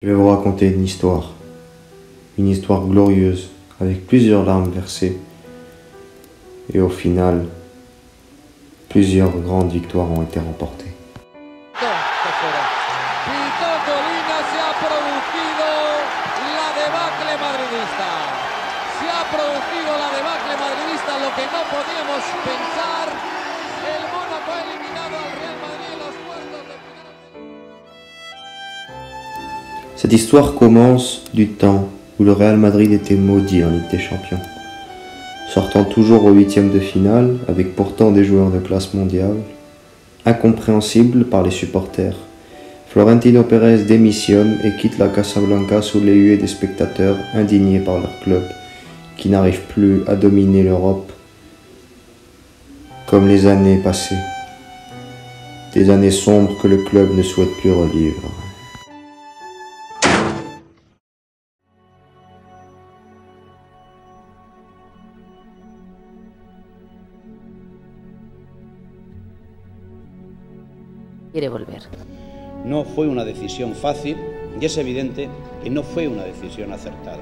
Je vais vous raconter une histoire glorieuse, avec plusieurs larmes versées, et au final, plusieurs grandes victoires ont été remportées. Cette histoire commence du temps où le Real Madrid était maudit en Ligue des Champions, sortant toujours au huitième de finale avec pourtant des joueurs de classe mondiale, incompréhensible par les supporters. Florentino Pérez démissionne et quitte la Casablanca sous les huées des spectateurs indignés par leur club, qui n'arrive plus à dominer l'Europe comme les années passées. Des années sombres que le club ne souhaite plus revivre. Quiere volver. No fue una decisión fácil y es evidente que no fue una decisión acertada.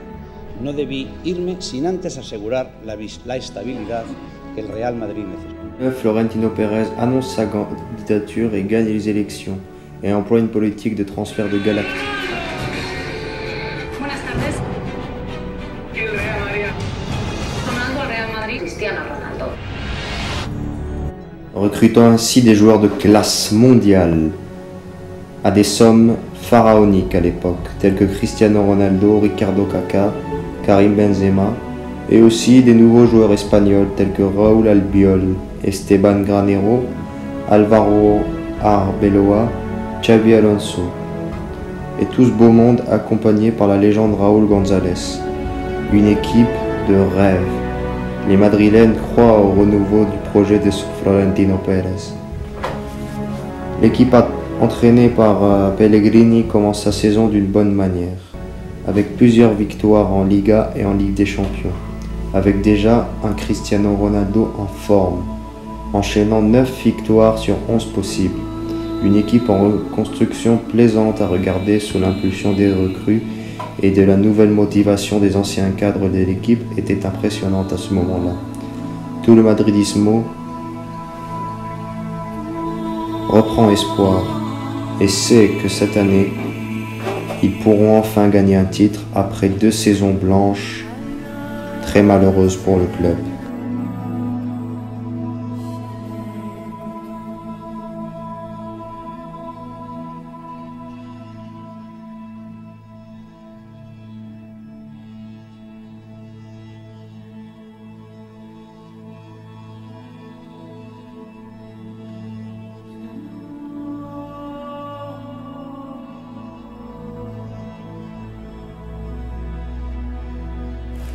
No debí irme sin antes asegurar la estabilidad que el Real Madrid necesita. Florentino Pérez annonce sa candidature et gagne les élections et emploie une politique de transfert de Galactique. Buenas tardes. El Real Madrid. Ronaldo al Real Madrid, Cristiano Ronaldo. Recrutant ainsi des joueurs de classe mondiale à des sommes pharaoniques à l'époque, tels que Cristiano Ronaldo, Ricardo Caca, Karim Benzema, et aussi des nouveaux joueurs espagnols tels que Raúl Albiol, Esteban Granero, Álvaro Arbeloa, Xavi Alonso, et tout ce beau monde accompagné par la légende Raúl González. Une équipe de rêve. Les Madrilènes croient au renouveau du projet de Florentino Pérez. L'équipe entraînée par Pellegrini commence sa saison d'une bonne manière, avec plusieurs victoires en Liga et en Ligue des Champions, avec déjà un Cristiano Ronaldo en forme, enchaînant 9 victoires sur 11 possibles. Une équipe en reconstruction plaisante à regarder sous l'impulsion des recrues et de la nouvelle motivation des anciens cadres de l'équipe était impressionnante à ce moment-là. Tout le madridismo reprend espoir et sait que cette année, ils pourront enfin gagner un titre après 2 saisons blanches très malheureuses pour le club.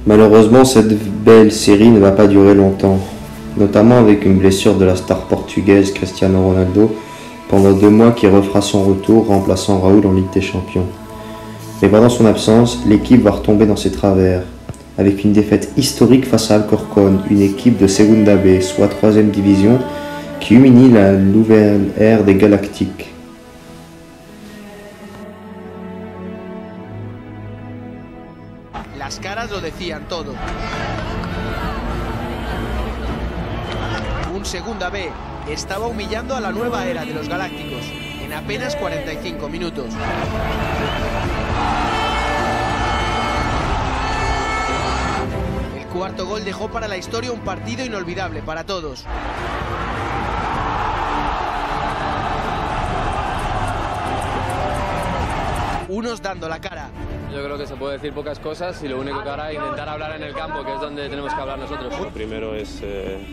Malheureusement, cette belle série ne va pas durer longtemps, notamment avec une blessure de la star portugaise Cristiano Ronaldo pendant 2 mois qui refera son retour remplaçant Raúl en Ligue des Champions. Mais pendant son absence, l'équipe va retomber dans ses travers, avec une défaite historique face à Alcorcón, une équipe de Segunda B, soit 3e division, qui humilie la nouvelle ère des Galactiques. Las caras lo decían todo. Un Segunda B estaba humillando a la nueva era de los Galácticos en apenas 45 minutos. El cuarto gol dejó para la historia un partido inolvidable para todos. Unos dando la cara. Yo creo que se puede decir pocas cosas y lo único que hará es intentar hablar en el campo, que es donde tenemos que hablar nosotros. Lo primero es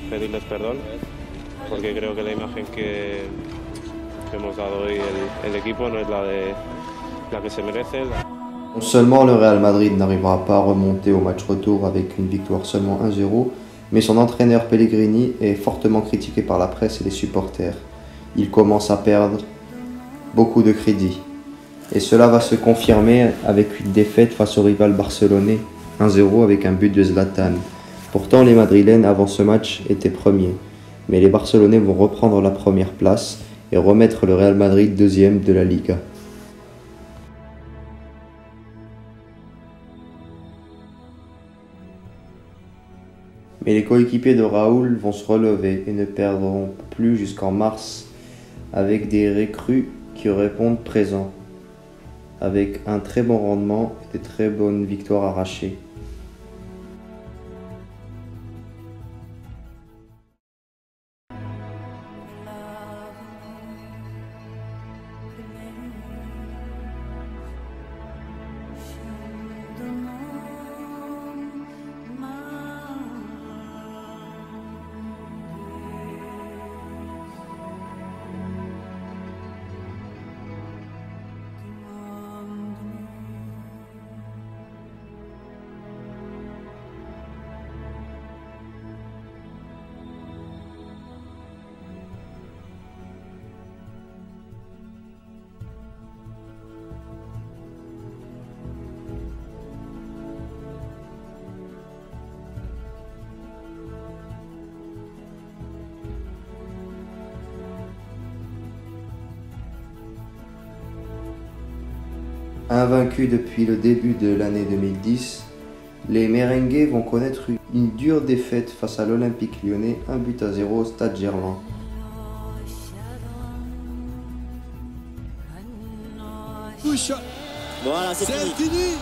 pedirles perdón, porque creo que la imagen que hemos dado hoy el equipo no es la que se merece. Non seulement le Real Madrid n'arrivera pas à remonter au match retour avec une victoire seulement 1-0, mais son entraîneur Pellegrini est fortement critiqué par la presse et les supporters. Il commence à perdre beaucoup de crédit. Et cela va se confirmer avec une défaite face au rival barcelonais, 1-0 avec un but de Zlatan. Pourtant, les Madrilènes avant ce match étaient premiers, mais les Barcelonais vont reprendre la première place et remettre le Real Madrid 2e de la Liga. Mais les coéquipiers de Raúl vont se relever et ne perdront plus jusqu'en mars avec des recrues qui répondent présents, avec un très bon rendement et de très bonnes victoires arrachées. Invaincus depuis le début de l'année 2010, les Merengues vont connaître une dure défaite face à l'Olympique Lyonnais, 1-0 au Stade Gerland. Voilà, c'est fini.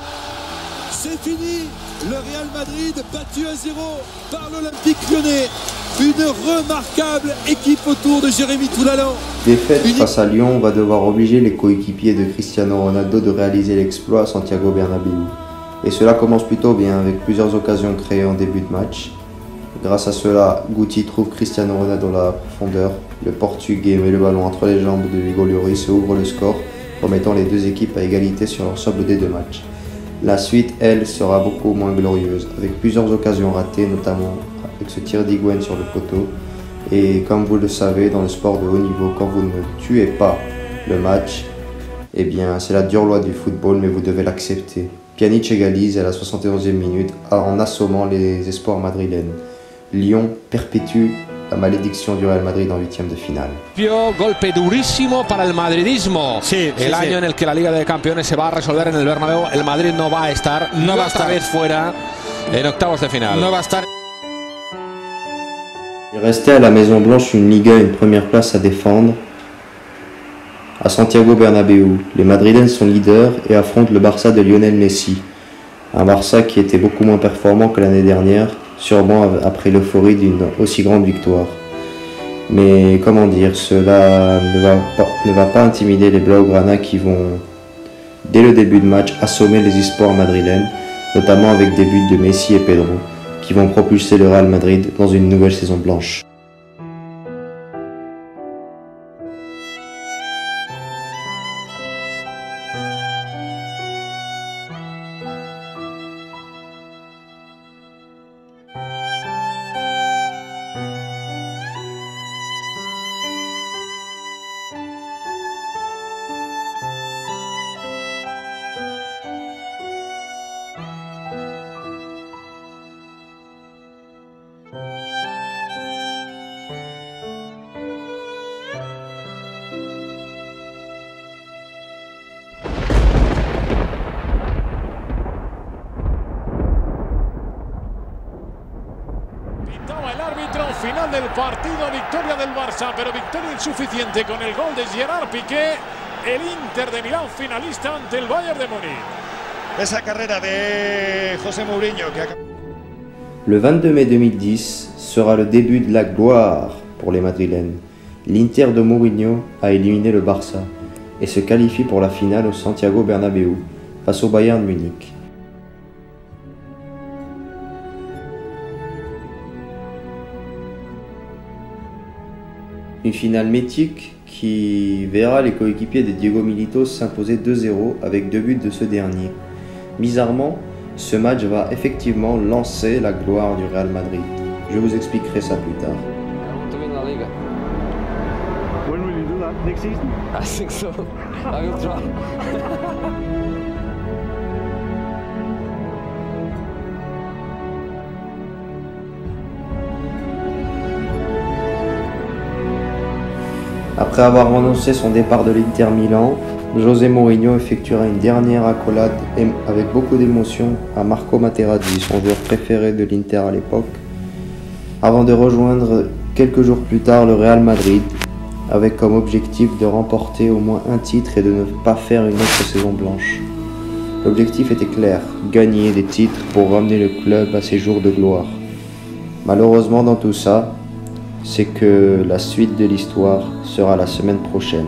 C'est fini. Le Real Madrid battu à 0 par l'Olympique Lyonnais. Une remarquable équipe autour de Jérémy Toulalan. Défaite face à Lyon va devoir obliger les coéquipiers de Cristiano Ronaldo de réaliser l'exploit à Santiago Bernabéu. Et cela commence plutôt bien avec plusieurs occasions créées en début de match. Grâce à cela, Guti trouve Cristiano Ronaldo dans la profondeur. Le Portugais met le ballon entre les jambes de Hugo Lloris et ouvre le score, remettant les deux équipes à égalité sur l'ensemble des deux matchs. La suite, elle, sera beaucoup moins glorieuse, avec plusieurs occasions ratées, notamment avec ce tir d'Higuaín sur le poteau. Et comme vous le savez, dans le sport de haut niveau, quand vous ne tuez pas le match, eh bien c'est la dure loi du football, mais vous devez l'accepter. Pjanic égalise à la 71e minute en assommant les espoirs madrilènes. Lyon perpétue la malédiction du Real Madrid en huitième de finale. Golpe durísimo para el madridismo. El año en el que la Liga de Campeones se va a resolver en el Bernabéu. El Madrid no va a estar, esta vez fuera en octavos de final. No va a estar. Il restait à la Maison Blanche une Liga et une première place à défendre. À Santiago Bernabéu, les Madrilènes sont leaders et affrontent le Barça de Lionel Messi. Un Barça qui était beaucoup moins performant que l'année dernière, sûrement après l'euphorie d'une aussi grande victoire. Mais comment dire, cela ne va pas intimider les Blaugrana qui vont, dès le début de match, assommer les espoirs madrilènes, notamment avec des buts de Messi et Pedro, qui vont propulser le Real Madrid dans une nouvelle saison blanche. El árbitro, final del partido, victoria del Barça, pero victoria insuficiente con el gol de Gerard Piqué. El Inter de Milán finalista ante el Bayern de Múnich. Esa carrera de José Mourinho qui a... Le 22 mai 2010 sera le début de la gloire pour les Madrilènes. L'Inter de Mourinho a éliminé le Barça et se qualifie pour la finale au Santiago Bernabéu face au Bayern Munich. Une finale mythique qui verra les coéquipiers de Diego Milito s'imposer 2-0 avec 2 buts de ce dernier. Bizarrement, ce match va effectivement lancer la gloire du Real Madrid. Je vous expliquerai ça plus tard. When will you do that? Next season? I think so. I will try. Après avoir annoncé son départ de l'Inter Milan, José Mourinho effectuera une dernière accolade avec beaucoup d'émotion à Marco Materazzi, son joueur préféré de l'Inter à l'époque, avant de rejoindre quelques jours plus tard le Real Madrid, avec comme objectif de remporter au moins un titre et de ne pas faire une autre saison blanche. L'objectif était clair, gagner des titres pour ramener le club à ses jours de gloire. Malheureusement dans tout ça, c'est que la suite de l'histoire sera la semaine prochaine.